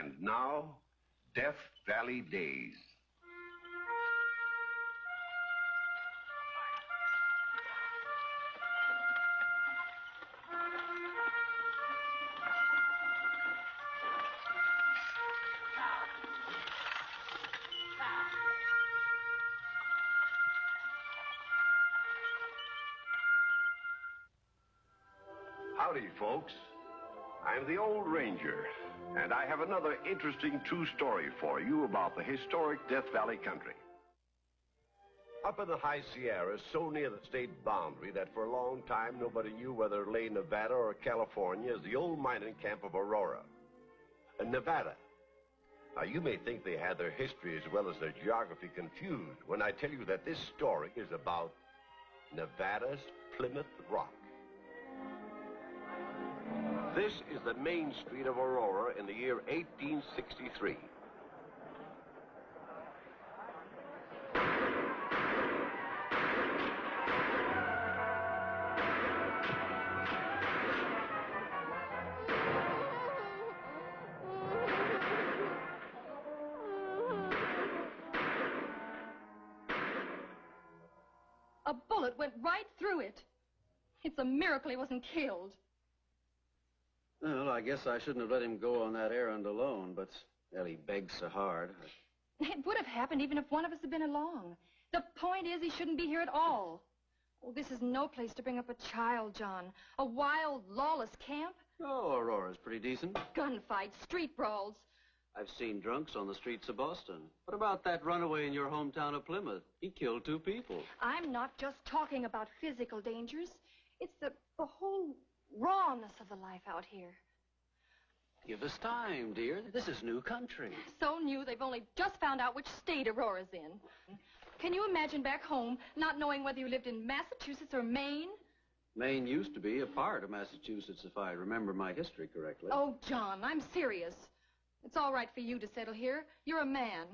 And now, Death Valley Days. Howdy, folks. I'm the Old Ranger, and I have another interesting true story for you about the historic Death Valley country. Up in the high Sierras, so near the state boundary that for a long time nobody knew whether it lay Nevada or California, is the old mining camp of Aurora. In Nevada. Now, you may think they had their history as well as their geography confused when I tell you that this story is about Nevada's Plymouth Rock. This is the main street of Aurora in the year 1863. A bullet went right through it. It's a miracle he wasn't killed. Well, I guess I shouldn't have let him go on that errand alone, but, well, he begged so hard. It would have happened even if one of us had been along. The point is, he shouldn't be here at all. Oh, this is no place to bring up a child, John. A wild, lawless camp. Oh, Aurora's pretty decent. Gunfights, street brawls. I've seen drunks on the streets of Boston. What about that runaway in your hometown of Plymouth? He killed 2 people. I'm not just talking about physical dangers. It's the whole rawness of the life out here. Give us time, dear. This is new country. So new, they've only just found out which state Aurora's in. Can you imagine back home not knowing whether you lived in Massachusetts or Maine? Maine used to be a part of Massachusetts, if I remember my history correctly. Oh, John, I'm serious. It's all right for you to settle here. You're a man.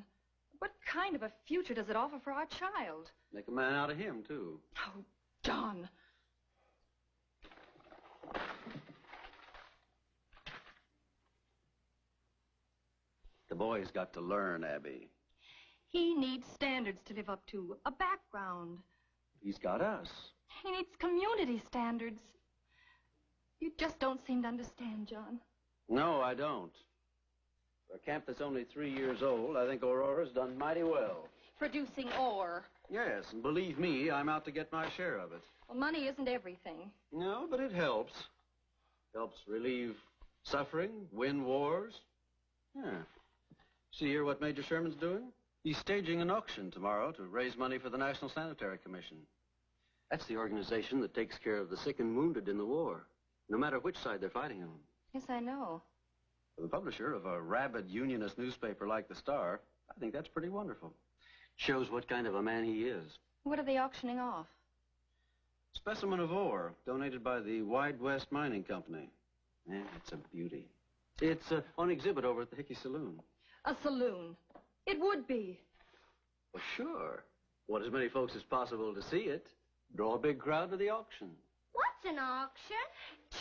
What kind of a future does it offer for our child? Make a man out of him, too. Oh, John. The boy's got to learn, Abby. He needs standards to live up to, a background. He's got us. He needs community standards. You just don't seem to understand, John. No, I don't. For a camp that's only 3 years old, I think Aurora's done mighty well. Producing ore. Yes, and believe me, I'm out to get my share of it. Well, money isn't everything. No, but it helps. Helps relieve suffering, win wars. Yeah. See here what Major Sherman's doing? He's staging an auction tomorrow to raise money for the National Sanitary Commission. That's the organization that takes care of the sick and wounded in the war, no matter which side they're fighting on. Yes, I know. For the publisher of a rabid unionist newspaper like the Star, I think that's pretty wonderful. Shows what kind of a man he is. What are they auctioning off? Specimen of ore, donated by the Wide West Mining Company. Yeah, it's a beauty. It's on exhibit over at the Hickey Saloon. A saloon. It would be. Well, sure. Want as many folks as possible to see it. Draw a big crowd to the auction. What's an auction?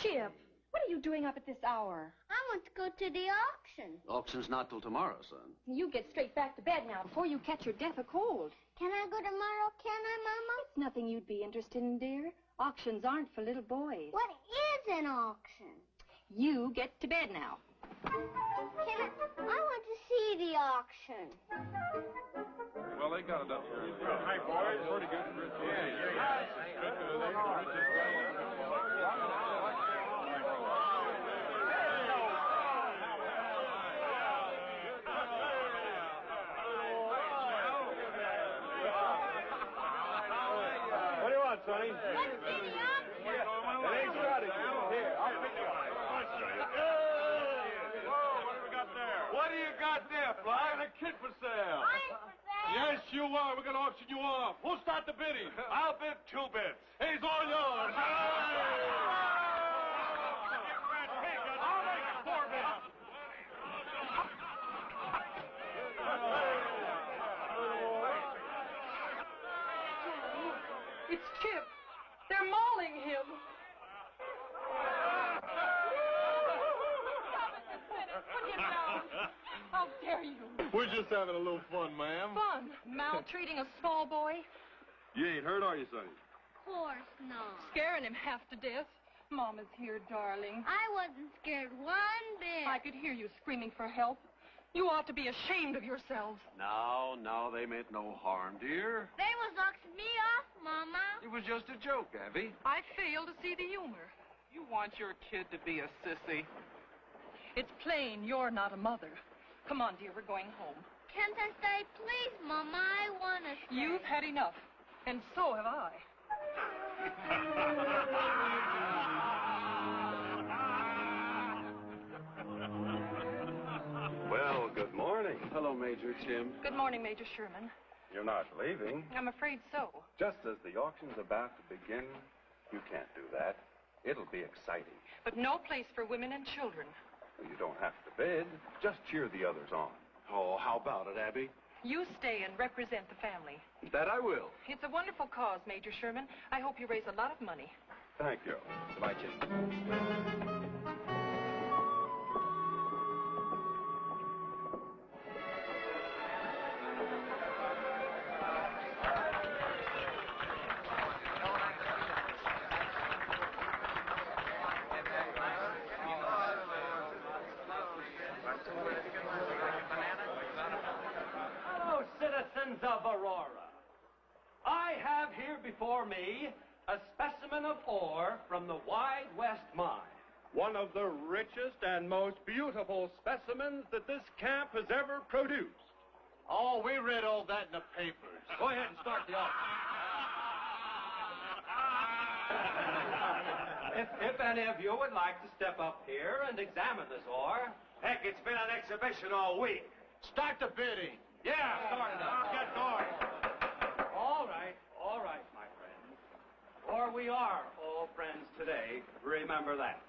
Chip, what are you doing up at this hour? I want to go to the auction. Auction's not till tomorrow, son. You get straight back to bed now before you catch your death of cold. Can I go tomorrow, can I, Mama? It's nothing you'd be interested in, dear. Auctions aren't for little boys. What is an auction? You get to bed now. I want to see the auction. Well, they got it up here. Hi, boys. Pretty good. What do you want, Sonny? Let's see the auction. It ain't started. Here, I'll pick you up. What do you got there, Fly? A kid for sale. I'm for sale. Yes, you are. We're going to auction you off. Who'll start the bidding? I'll bid 2 bids. He's all yours. I'll make it 4 bids. It's Chip. They're mauling him. Stop it this minute. Put him down. How dare you? We're just having a little fun, ma'am. Fun? Maltreating a small boy? You ain't hurt, are you, Sonny? Of course not. Scaring him half to death? Mama's here, darling. I wasn't scared one bit. I could hear you screaming for help. You ought to be ashamed of yourselves. No, they meant no harm, dear. They was auctioning me off, Mama. It was just a joke, Abby. I fail to see the humor. You want your kid to be a sissy. It's plain you're not a mother. Come on, dear, we're going home. Can't I stay, please, Mama? I want to stay. You've had enough, and so have I. Well, good morning. Hello, Major Tim. Good morning, Major Sherman. You're not leaving. I'm afraid so. Just as the auction's about to begin, you can't do that. It'll be exciting. But no place for women and children. You don't have to bid. Just cheer the others on. Oh, how about it, Abby? You stay and represent the family. That I will. It's a wonderful cause, Major Sherman. I hope you raise a lot of money. Thank you. Goodbye, Tim. Hello, citizens of Aurora. I have here before me a specimen of ore from the Wide West Mine. One of the richest and most beautiful specimens that this camp has ever produced. Oh, we read all that in the papers. Go ahead and start the auction. If any of you would like to step up here and examine this ore. Heck, it's been an exhibition all week. Start the bidding. Yeah, start it up. Get going. All right, my friends. For we are all friends today, remember that.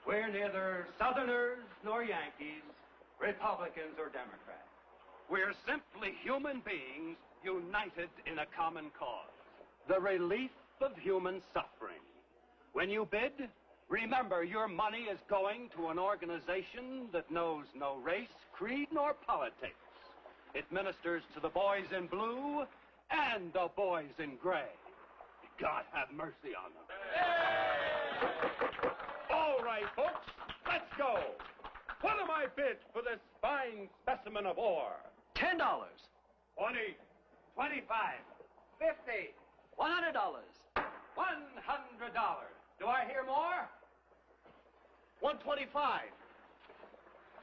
We're neither Southerners nor Yankees, Republicans or Democrats. We're simply human beings united in a common cause, the relief of human suffering. When you bid, remember your money is going to an organization that knows no race, creed, nor politics. It ministers to the boys in blue and the boys in gray. God have mercy on them. All right, folks, let's go. What am I bid for this fine specimen of ore? $10. 20. 25. 50. $100. $100. Do I hear more? 125.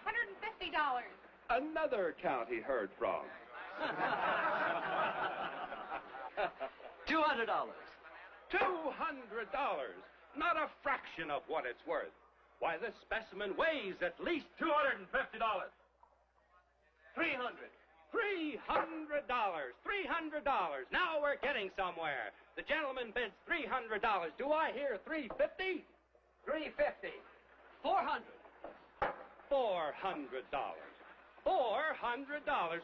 $150. Another county heard from. $200. $200. Not a fraction of what it's worth. Why, this specimen weighs at least $250. 300. $300. Now we're getting somewhere. The gentleman bids $300. Do I hear $350? $350. $400. $400.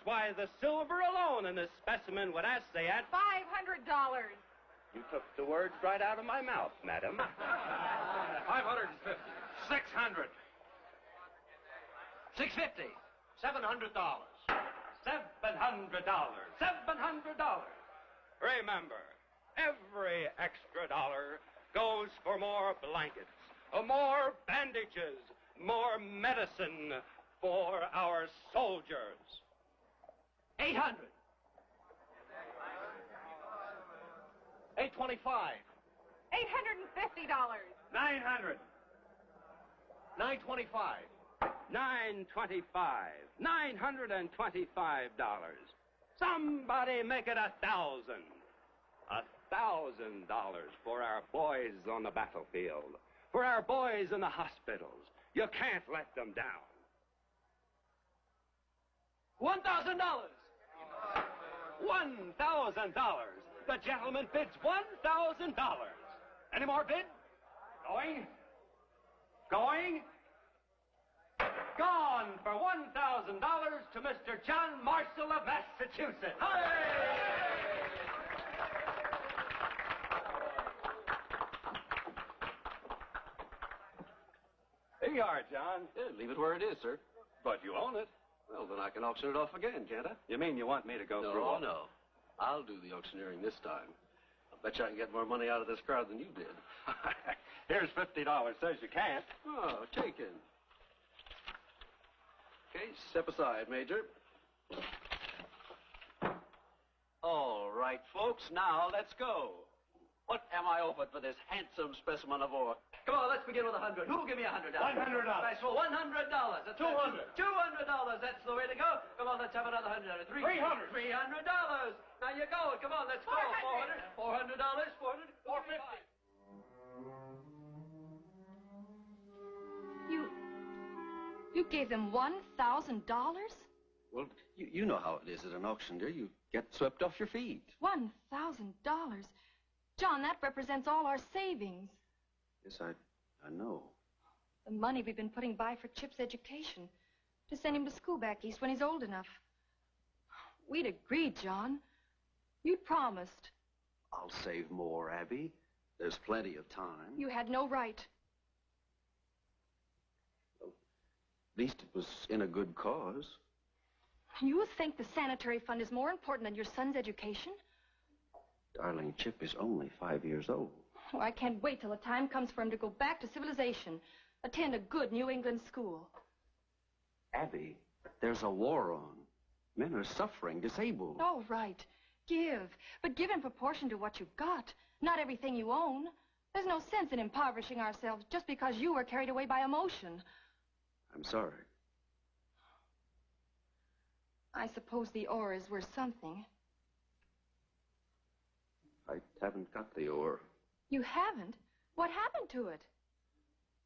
Why, the silver alone in this specimen would essay at $500. You took the words right out of my mouth, madam. 550. 600. 650. $700. $700. Remember, every extra dollar goes for more blankets, more bandages, more medicine for our soldiers. 800. 825. $850. 900. 925. $925. $925. Somebody make it $1,000. $1,000 for our boys on the battlefield, for our boys in the hospitals. You can't let them down. $1,000. $1,000. The gentleman bids $1,000. Any more bid? Going? Going? Gone for $1,000 to Mr. John Marshall of Massachusetts. Hooray! Here you are, John. Yeah, leave it where it is, sir. But you own it. Well, then I can auction it off again, can't I? You mean you want me to go through all... No. I'll do the auctioneering this time. I bet you I can get more money out of this crowd than you did. Here's $50. Says you can't. Oh, taken. Okay, step aside, Major. All right, folks, now let's go. What am I offered for this handsome specimen of ore? Come on, let's begin with 100. Who'll give me $100? $100. Nice. Well, $100. That's $200. $200. That's the way to go. Come on, let's have another $100. $300. Now you go. Come on, let's go. $400. $400. $450. You gave them $1,000? Well, you know how it is at an auction, dear. You get swept off your feet. $1,000? John, that represents all our savings. Yes, I know. The money we've been putting by for Chip's education. To send him to school back east when he's old enough. We'd agreed, John. You'd promised. I'll save more, Abby. There's plenty of time. You had no right. At least it was in a good cause. You think the sanitary fund is more important than your son's education? Darling, Chip is only 5 years old. Oh, I can't wait till the time comes for him to go back to civilization. Attend a good New England school. Abby, there's a war on. Men are suffering, disabled. All right. Give. But give in proportion to what you've got. Not everything you own. There's no sense in impoverishing ourselves just because you were carried away by emotion. I'm sorry. I suppose the ore is worth something. I haven't got the ore. You haven't? What happened to it?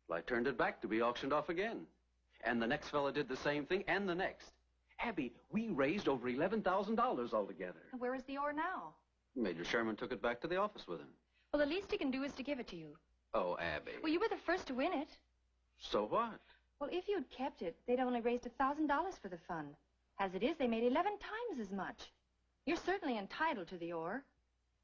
Well, I turned it back to be auctioned off again. And the next fella did the same thing, and the next. Abby, we raised over $11,000 altogether. And where is the ore now? Major Sherman took it back to the office with him. Well, the least he can do is to give it to you. Oh, Abby. Well, you were the first to win it. So what? Well, if you'd kept it, they'd only raised $1,000 for the fund. As it is, they made 11 times as much. You're certainly entitled to the ore.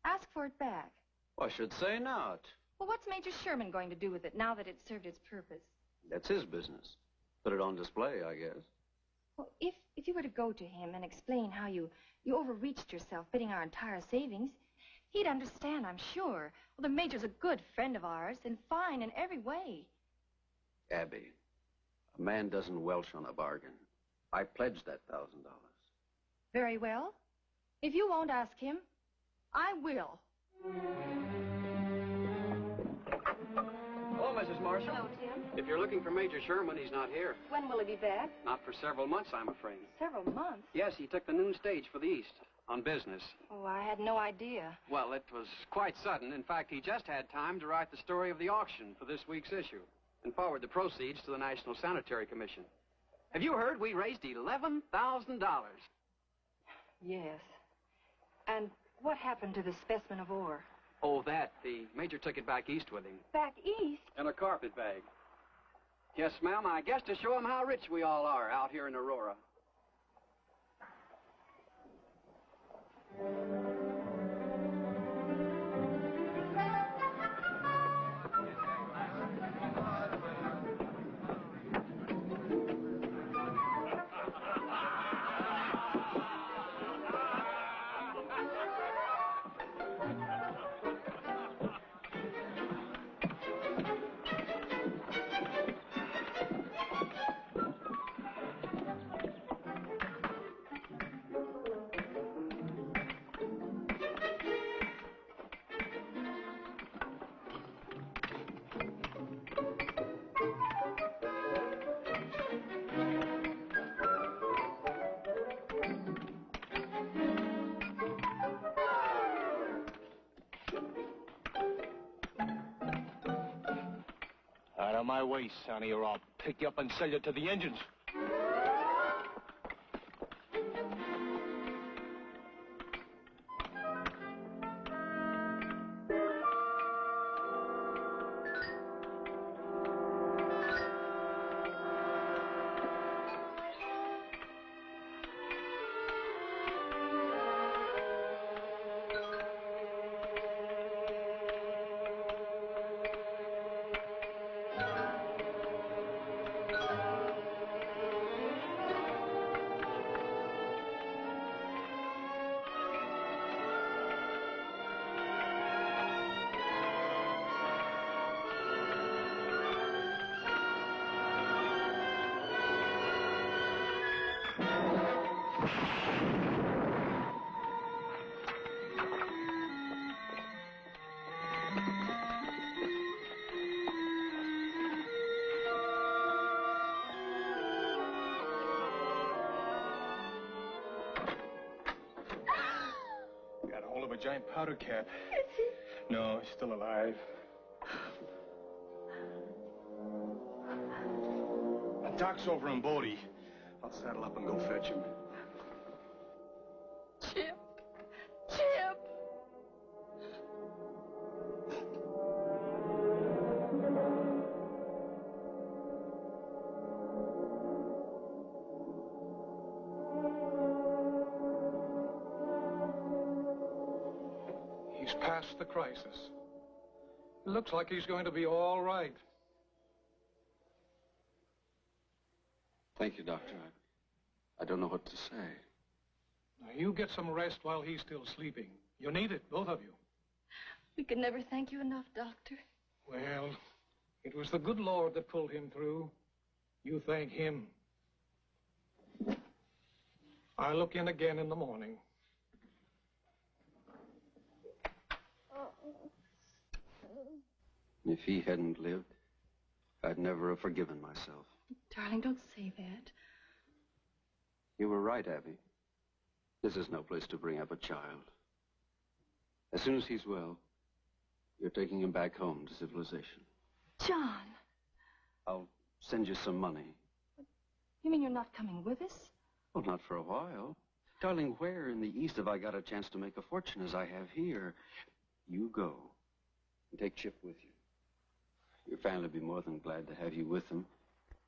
Ask for it back. I should say not. Well, what's Major Sherman going to do with it now that it's served its purpose? That's his business. Put it on display, I guess. Well, if you were to go to him and explain how you overreached yourself bidding our entire savings, he'd understand, I'm sure. Well, the Major's a good friend of ours and fine in every way. Abby, a man doesn't welch on a bargain. I pledged that $1,000. Very well. If you won't ask him, I will. Hello, Mrs. Marshall. Hello, Tim. If you're looking for Major Sherman, he's not here. When will he be back? Not for several months, I'm afraid. Several months. Yes, he took the noon stage for the East on business. Oh, I had no idea. Well, it was quite sudden. In fact, he just had time to write the story of the auction for this week's issue and forward the proceeds to the National Sanitary Commission. Have you heard? We raised $11,000. Yes. And what happened to the specimen of ore? Oh, that. The Major took it back east with him. Back east? In a carpet bag. Yes, ma'am. I guess to show him how rich we all are out here in Aurora. Out of my way, Sonny, or I'll pick you up and sell you to the engines. Got a hold of a giant powder cap. Is he? No, he's still alive. Doc's over in Bodie. I'll saddle up and go fetch him. Chip. Chip. He's past the crisis. It looks like he's going to be all right. Thank you, Doctor. I don't know what to say. Now, you get some rest while he's still sleeping. You need it, both of you. We could never thank you enough, Doctor. Well, it was the good Lord that pulled him through. You thank him. I'll look in again in the morning. If he hadn't lived, I'd never have forgiven myself. Darling, don't say that. You were right, Abby. This is no place to bring up a child. As soon as he's well, you're taking him back home to civilization. John. I'll send you some money. You mean you're not coming with us? Well, not for a while. Darling, where in the East have I got a chance to make a fortune as I have here? You go and take Chip with you. Your family will be more than glad to have you with them.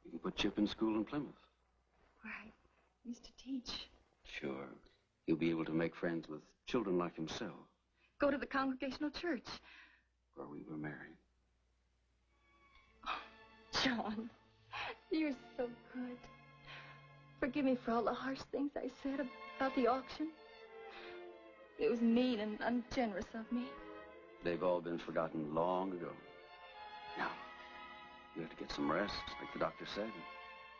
You can put Chip in school in Plymouth. Where I used to teach. Sure. He'll be able to make friends with children like himself. Go to the Congregational Church. Where we were married. Oh, John, you're so good. Forgive me for all the harsh things I said about the auction. It was mean and ungenerous of me. They've all been forgotten long ago. Now, you have to get some rest, like the doctor said.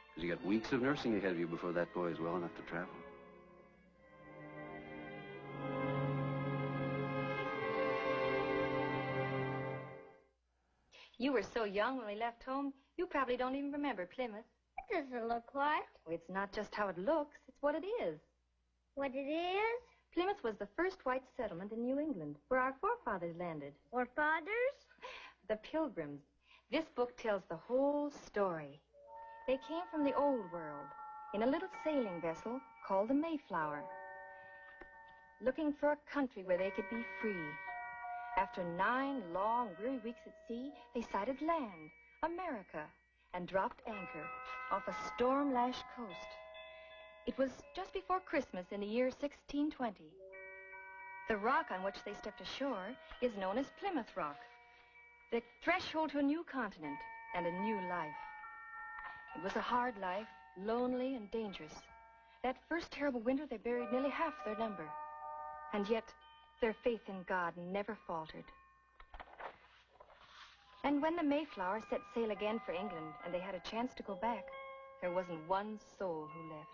Because you got weeks of nursing ahead of you before that boy is well enough to travel. You were so young when we left home, you probably don't even remember Plymouth. What does it look like? Well, it's not just how it looks, it's what it is. What it is? Plymouth was the first white settlement in New England, where our forefathers landed. Forefathers? The Pilgrims. This book tells the whole story. They came from the old world in a little sailing vessel called the Mayflower, looking for a country where they could be free. After 9 long, weary weeks at sea, they sighted land, America, and dropped anchor off a storm-lashed coast. It was just before Christmas in the year 1620. The rock on which they stepped ashore is known as Plymouth Rock, the threshold to a new continent and a new life. It was a hard life, lonely and dangerous. That first terrible winter, they buried nearly half their number. And yet, their faith in God never faltered. And when the Mayflower set sail again for England and they had a chance to go back, there wasn't one soul who left.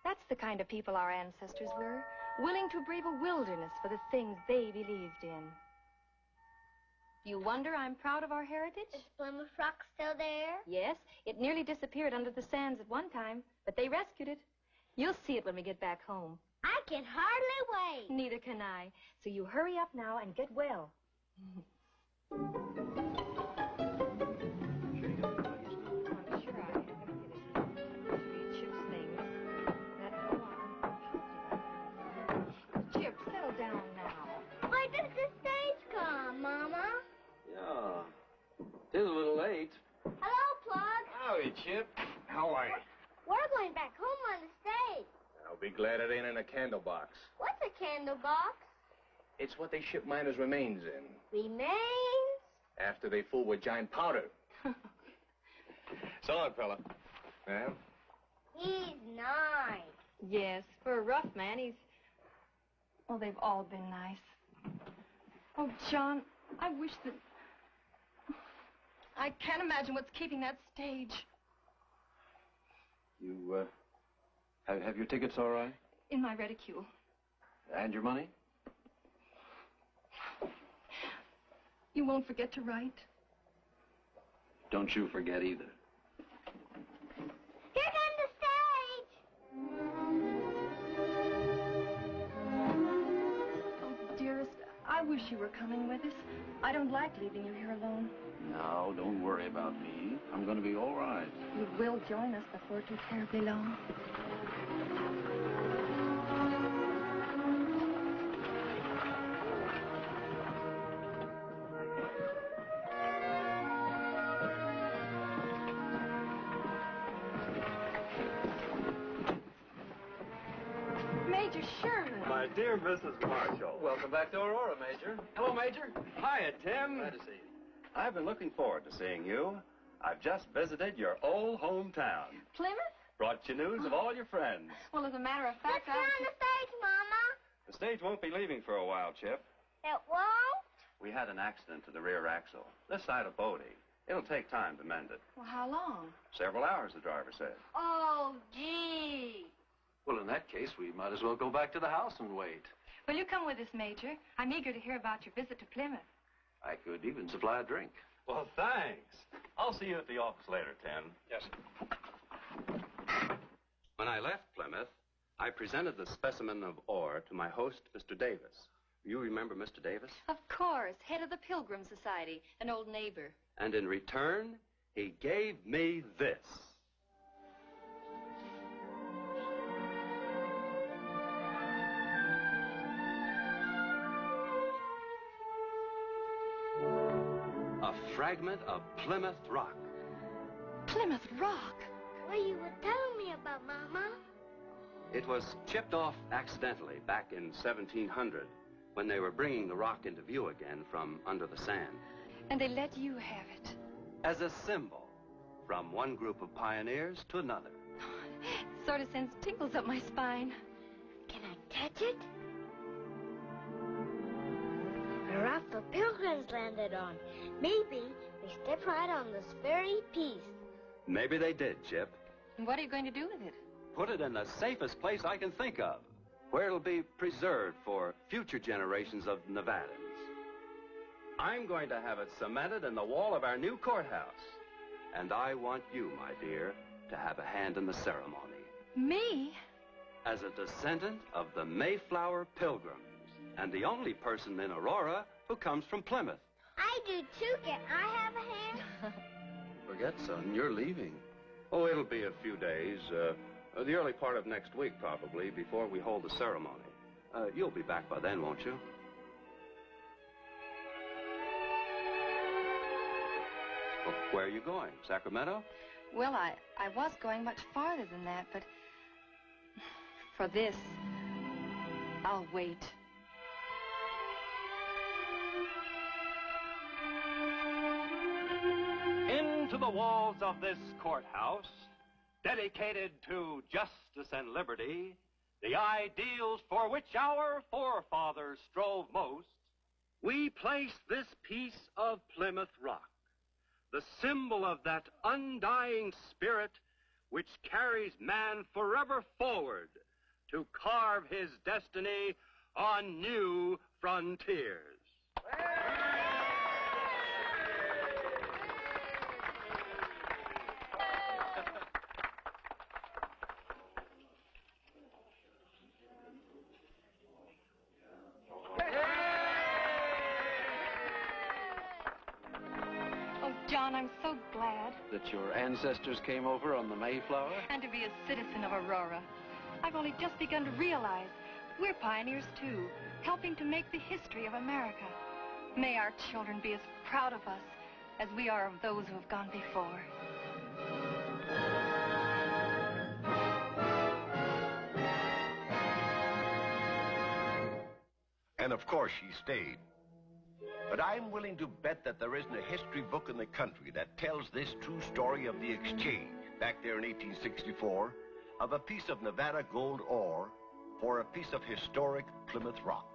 That's the kind of people our ancestors were, willing to brave a wilderness for the things they believed in. Do you wonder I'm proud of our heritage? Is Plymouth Rock still there? Yes, it nearly disappeared under the sands at one time, but they rescued it. You'll see it when we get back home. I can hardly wait. Neither can I. So you hurry up now and get well. Chip, settle down now. Why does the stage come, Mama? Yeah. It is a little late. Hello, Plug. Howdy, Chip. How are you? We're going back home on the stage. I'll be glad it ain't in a candle box. What's a candle box? It's what they ship miners' remains in. Remains? After they fool with giant powder. So long, fella. Well? He's nice. Yes, for a rough man, he's... Oh, they've all been nice. Oh, John, I wish that... I can't imagine what's keeping that stage. You Have your tickets all right? In my reticule. And your money? You won't forget to write? Don't you forget either. Here comes the stage! Oh, dearest, I wish you were coming with us. I don't like leaving you here alone. No, don't worry about me. I'm going to be all right. You will join us before too terribly long. Major Sherman. My dear Mrs. Marshall. Welcome back to Aurora, Major. Hello, Major. Hiya, Tim. Glad to see you. I've been looking forward to seeing you. I've just visited your old hometown. Plymouth? Brought you news of all your friends. Well, as a matter of fact, Let's go on the stage, Mama. The stage won't be leaving for a while, Chip. It won't? We had an accident to the rear axle, this side of Bodie. It'll take time to mend it. Well, how long? Several hours, the driver said. Oh, gee. Well, in that case, we might as well go back to the house and wait. Will you come with us, Major? I'm eager to hear about your visit to Plymouth. I could even supply a drink. Well, thanks. I'll see you at the office later, Tim. Yes, sir. When I left Plymouth, I presented the specimen of ore to my host, Mr. Davis. You remember Mr. Davis? Of course, head of the Pilgrim Society, an old neighbor. And in return, he gave me this. A fragment of Plymouth rock. Plymouth Rock? What you were telling me about, Mama? It was chipped off accidentally back in 1700 when they were bringing the rock into view again from under the sand. And they let you have it. As a symbol from one group of pioneers to another. Sort of sends tingles up my spine. Can I touch it? The rock the pilgrims landed on. Maybe they stepped right on this very piece. Maybe they did, Chip. And what are you going to do with it? Put it in the safest place I can think of, where it'll be preserved for future generations of Nevadans. I'm going to have it cemented in the wall of our new courthouse. And I want you, my dear, to have a hand in the ceremony. Me? As a descendant of the Mayflower Pilgrims, and the only person in Aurora who comes from Plymouth. I do too. Can I have a hand? Forget, son, you're leaving. Oh, it'll be a few days, the early part of next week, probably, before we hold the ceremony. You'll be back by then, won't you? Well, where are you going? Sacramento? Well, I was going much farther than that, but for this, I'll wait. Into the walls of this courthouse, dedicated to justice and liberty, the ideals for which our forefathers strove most, we place this piece of Plymouth rock, the symbol of that undying spirit which carries man forever forward to carve his destiny on new frontiers. Oh, John, I'm so glad. That your ancestors came over on the Mayflower? And to be a citizen of Aurora. I've only just begun to realize we're pioneers, too, helping to make the history of America. May our children be as proud of us as we are of those who have gone before. And of course she stayed. But I'm willing to bet that there isn't a history book in the country that tells this true story of the exchange, back there in 1864, of a piece of Nevada gold ore for a piece of historic Plymouth rock.